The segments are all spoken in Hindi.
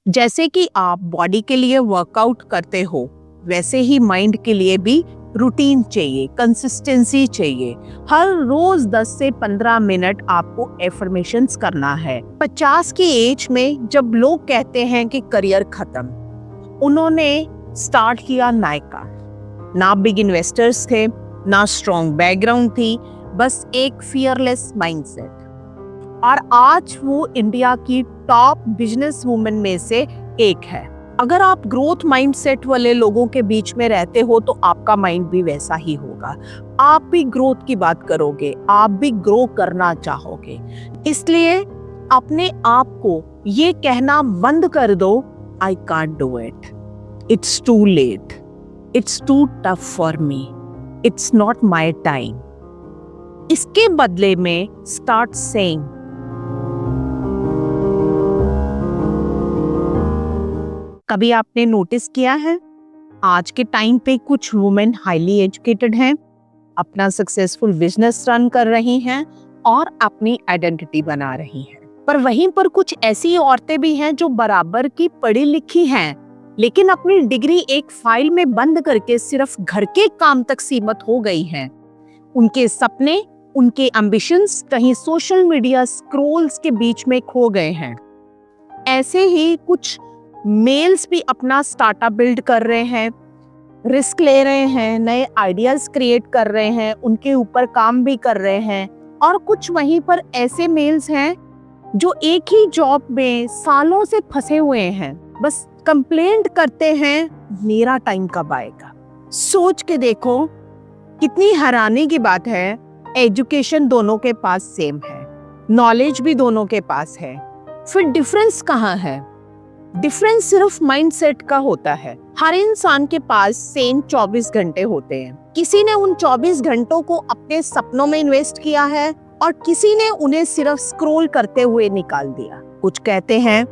जैसे कि आप बॉडी के लिए वर्कआउट करते हो, वैसे ही माइंड के लिए भी रूटीन चाहिए, कंसिस्टेंसी चाहिए। हर रोज 10 से 15 मिनट आपको एफर्मेशंस करना है। 50 की एज में जब लोग कहते हैं कि करियर खत्म, उन्होंने स्टार्ट किया नायका। ना बिग इन्वेस्टर्स थे, ना स्ट्रॉन्ग बैकग्राउंड थी, बस एक फियरलेस माइंडसेट। और आज वो इंडिया की टॉप बिजनेस वुमेन में से एक है। अगर आप ग्रोथ माइंडसेट वाले लोगों के बीच में रहते हो तो आपका माइंड भी वैसा ही होगा। आप भी ग्रोथ की बात करोगे, आप भी ग्रो करना चाहोगे। इसलिए अपने आप को ये कहना बंद कर दो, I can't do it, it's too late, it's too tough for me, it's not my time. इसके बदले में स्टार्ट सेइंग, कभी आपने नोटिस किया है आज के टाइम पे कुछ वुमेन हाईली एजुकेटेड हैं, अपना सक्सेसफुल बिजनेस रन कर रही हैं और अपनी आइडेंटिटी बना रही हैं। पर वहीं पर कुछ ऐसी औरतें भी हैं जो बराबर की पढ़ी लिखी हैं, लेकिन अपनी डिग्री एक फाइल में बंद करके सिर्फ घर के काम तक सीमित हो गई हैं। उनके सपने, उनके एम्बिशंस कहीं सोशल मीडिया स्क्रॉल्स के बीच में खो गए हैं। ऐसे ही कुछ मेल्स भी अपना स्टार्टअप बिल्ड कर रहे हैं, रिस्क ले रहे हैं, नए आइडियाज क्रिएट कर रहे हैं, उनके ऊपर काम भी कर रहे हैं। और कुछ वहीं पर ऐसे मेल्स हैं जो एक ही जॉब में सालों से फंसे हुए हैं, बस कंप्लेंट करते हैं मेरा टाइम कब आएगा। सोच के देखो कितनी हैरानी की बात है। एजुकेशन दोनों के पास सेम है, नॉलेज भी दोनों के पास है, फिर डिफरेंस कहाँ है? डिफरेंस सिर्फ माइंडसेट का होता है। हर इंसान के पास सेम 24 घंटे होते हैं। किसी ने उन 24 घंटों को अपने सपनों में इन्वेस्ट किया है और किसी ने उन्हें सिर्फ स्क्रॉल करते हुए निकाल दिया। कुछ कहते हैं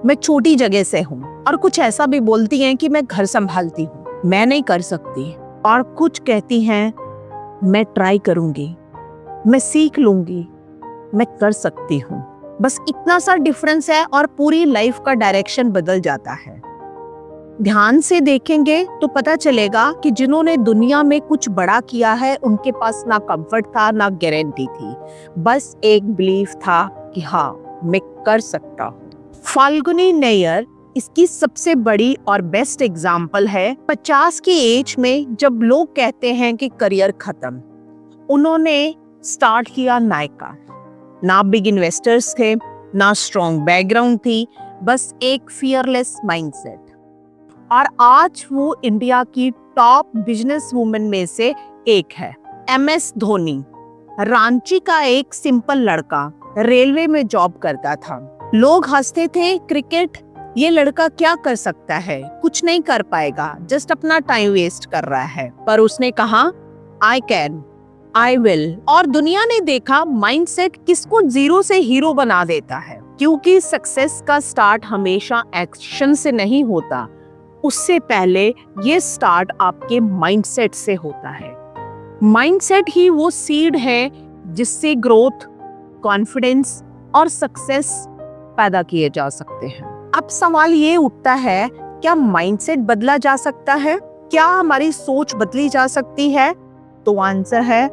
मैं छोटी जगह से हूँ, और कुछ ऐसा भी बोलती हैं कि मैं घर संभालती हूँ, मैं नहीं कर सकती। और कुछ कहती हैं मैं ट्राई करूंगी, मैं सीख लूंगी, मैं कर सकती हूँ। बस इतना सा डिफरेंस है और पूरी लाइफ का डायरेक्शन बदल जाता है। ध्यान से देखेंगे तो पता चलेगा कि जिन्होंने दुनिया में कुछ बड़ा किया है, उनके पास ना कंफर्ट था, ना गारंटी थी, बस एक बिलीफ था कि हाँ मैं कर सकता हूँ। फाल्गुनी नैयर इसकी सबसे बड़ी और बेस्ट एग्जाम्पल है। 50 की एज में जब लोग कहते हैं कि करियर खत्म, उन्होंने स्टार्ट किया नायका। ना बिग इन्वेस्टर्स थे, ना स्ट्रॉन्ग बैकग्राउंड थी, बस एक फियरलेस माइंडसेट। और आज वो इंडिया की टॉप बिजनेस वुमेन में से एक है। MS धोनी रांची का एक सिंपल लड़का, रेलवे में जॉब करता था। लोग हंसते थे, क्रिकेट ये लड़का क्या कर सकता है, कुछ नहीं कर पाएगा, जस्ट अपना टाइम वेस्ट कर रहा है। पर उसने कहा आई कैन, आई विल। और दुनिया ने देखा माइंडसेट किसको जीरो से हीरो बना देता है। क्योंकि सक्सेस का स्टार्ट हमेशा एक्शन से नहीं होता, उससे पहले ये स्टार्ट आपके माइंडसेट से होता है। माइंडसेट ही वो सीड है जिससे ग्रोथ, कॉन्फिडेंस और सक्सेस पैदा किए जा सकते हैं। अब सवाल ये उठता है, क्या माइंडसेट बदला जा सकता है? क्या हमारी सोच बदली जा सकती है? तो आंसर है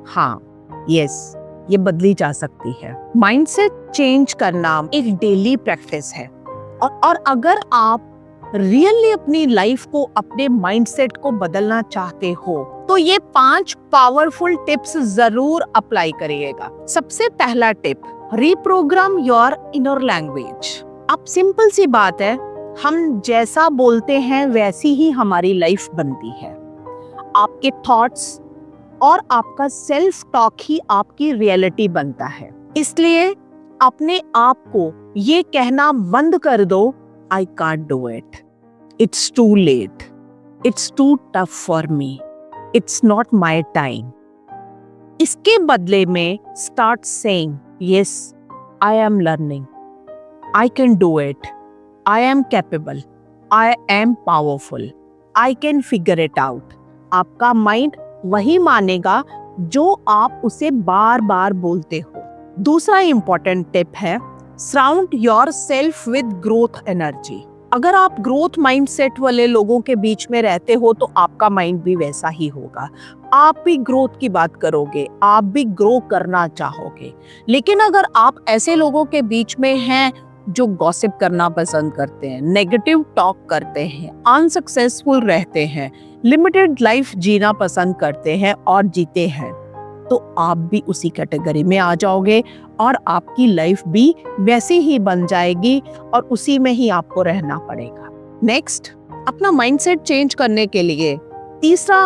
हाँ, यस, ये बदली जा सकती है। माइंडसेट चेंज करना एक डेली प्रैक्टिस है, और अगर आप रियली अपनी लाइफ को, अपने माइंडसेट को बदलना चाहते हो तो ये 5 पावरफुल टिप्स जरूर अप्लाई करिएगा। सबसे पहला tip, reprogram your inner language. अब सिंपल सी बात है, हम जैसा बोलते हैं वैसी ही हमारी लाइफ बनती है। आपके थॉट्स और आपका सेल्फ टॉक ही आपकी रियलिटी बनता है। इसलिए अपने आप को ये कहना बंद कर दो, I can't do it, it's too late, it's too tough for me, it's not my time. इसके बदले में start saying yes, I am learning, I can do it, I am capable, I am powerful, I can figure it out. आपका माइंड वही मानेगा जो आप उसे बार बार बोलते हो। दूसरा इंपॉर्टेंट टिप है, surround your self with growth energy. अगर आप ग्रोथ माइंडसेट वाले लोगों के बीच में रहते हो तो आपका माइंड भी वैसा ही होगा। आप भी ग्रोथ की बात करोगे, आप भी ग्रो करना चाहोगे। लेकिन अगर आप ऐसे लोगों के बीच में हैं जो गॉसिप करना पसंद करते हैं, नेगेटिव टॉक करते हैं, अनसक्सेसफुल रहते हैं, लिमिटेड लाइफ जीना पसंद करते हैं और जीते हैं, तो आप भी उसी कैटेगरी में आ जाओगे और आपकी लाइफ भी वैसे ही बन जाएगी और उसी में ही आपको रहना पड़ेगा। नेक्स्ट, अपना माइंडसेट चेंज करने के लिए तीसरा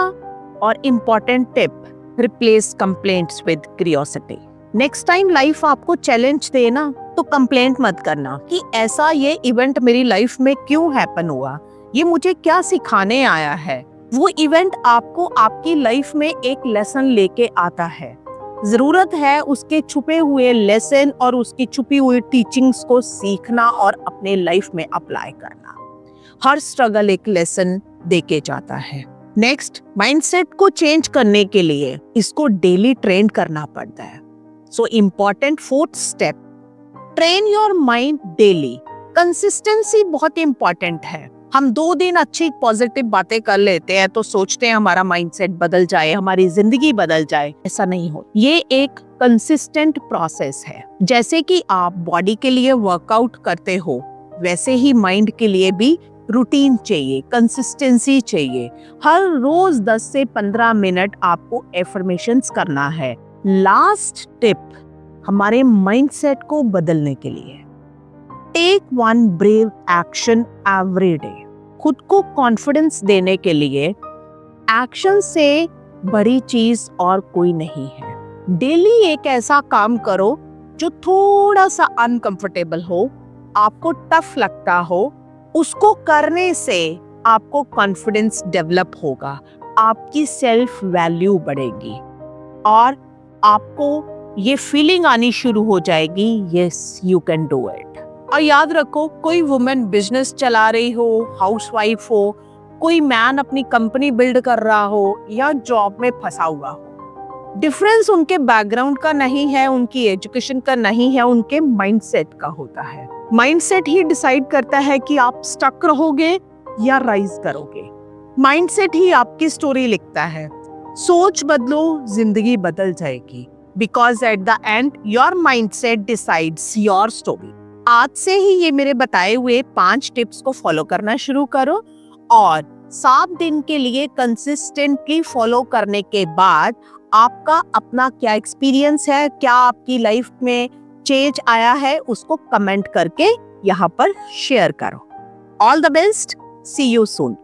और important tip, replace complaints with curiosity. Next time life आपको चैलेंज दे ना तो कंप्लेंट मत करना कि ऐसा ये इवेंट मेरी लाइफ में क्यों हैपन हुआ, ये मुझे क्या सिखाने आया है। वो इवेंट आपको आपकी लाइफ में एक लेसन लेके आता है। जरूरत है उसके छुपे हुए लेसन और उसकी छुपी हुई टीचिंग्स को सीखना और अपने लाइफ में अप्लाई करना। हर स्ट्रगल एक लेसन देके जाता है। नेक्स्ट, माइंडसेट को चेंज करने के लिए इसको डेली ट्रेन करना पड़ता है। So important fourth step, train your mind daily. Consistency बहुत इंपॉर्टेंट है। हम 2 दिन अच्छी पॉजिटिव बातें कर लेते हैं तो सोचते हैं हमारा माइंडसेट बदल जाए, हमारी जिंदगी बदल जाए। ऐसा नहीं हो। ये एक कंसिस्टेंट प्रोसेस है। जैसे कि आप बॉडी के लिए वर्कआउट करते हो, वैसे ही माइंड के लिए भी रूटीन चाहिए, कंसिस्टेंसी चाहिए। हर रोज 10 से 15 मिनट आपको एफर्मेशंस करना है। लास्ट टिप हमारे माइंडसेट को बदलने के लिए, take one brave action every day. खुद को कॉन्फिडेंस देने के लिए एक्शन से बड़ी चीज और कोई नहीं है। डेली एक ऐसा काम करो जो थोड़ा सा अनकंफर्टेबल हो, आपको टफ लगता हो। उसको करने से आपको कॉन्फिडेंस डेवलप होगा, आपकी सेल्फ वैल्यू बढ़ेगी और आपको ये फीलिंग आनी शुरू हो जाएगी, yes you can do it. और याद रखो, कोई वुमेन बिजनेस चला रही हो, हाउसवाइफ हो, कोई मैन अपनी कंपनी बिल्ड कर रहा हो या जॉब में फंसा हुआ हो, डिफरेंस उनके बैकग्राउंड का नहीं है, उनकी एजुकेशन का नहीं है, उनके माइंडसेट का होता है। माइंडसेट ही डिसाइड करता है कि आप स्टक रहोगे या राइज करोगे। माइंडसेट ही आपकी स्टोरी लिखता है। सोच बदलो, जिंदगी बदल जाएगी। Because at the end your mindset decides your story. आज से ही ये मेरे बताए हुए 5 टिप्स को फॉलो करना शुरू करो और 7 दिन के लिए कंसिस्टेंटली फॉलो करने के बाद आपका अपना क्या एक्सपीरियंस है, क्या आपकी लाइफ में चेंज आया है, उसको कमेंट करके यहाँ पर शेयर करो। All the best, see you soon.